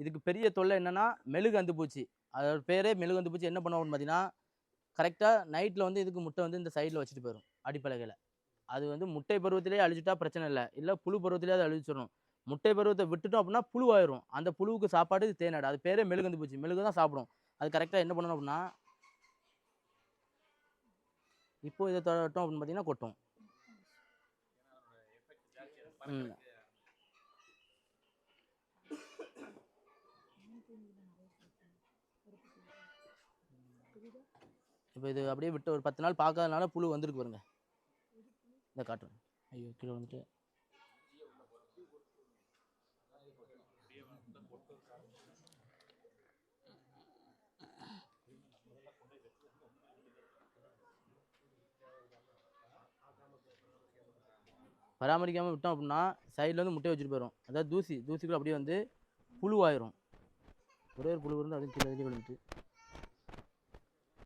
இதுக்கு பெரிய தொல்லை என்னன்னா மெழுகு அந்து பூச்சி. அதோட பேரே மெழுகு அந்து பூச்சி. என்ன பண்ணுவோம்னு பார்த்தீங்கன்னா, கரெக்டாக நைட்டில் வந்து இதுக்கு முட்டை வந்து இந்த சைடில் வச்சுட்டு போயிடும் அடிப்பலகையில். அது வந்து முட்டை பருவத்திலேயே அழிச்சிட்டா பிரச்சனை இல்லை, இல்லை புழு பருவத்திலேயே அதை அழிச்சிடணும். முட்டை பருவத்தை விட்டுட்டோம் அப்படின்னா புழுவாயிரும். அந்த புழுவுக்கு சாப்பாடு தேனாடு. அது பேரே மெழுகு பூச்சி. மெழுகு தான் சாப்பிடும். அது கரெக்டாக என்ன பண்ணணும் அப்படின்னா, இப்போ இதை தொட்டோம் அப்படின்னு பார்த்தீங்கன்னா கொட்டும். இப்போ இது அப்படியே விட்டு ஒரு 10 நாள் பார்க்காதனால புழு வந்துருக்கு பாருங்க. இந்த காட்டுறேன். ஐயோ கீழே வந்துட்டு. பராமரிக்காமல் விட்டோம் அப்படின்னா சைடில் வந்து முட்டையை வச்சுட்டு போயிடும். அதாவது தூசிக்குள்ளே அப்படியே வந்து புழுவாயிரும். ஒரே ஒரு புழு இருந்து அதுவும் கீழே விழுந்துட்டு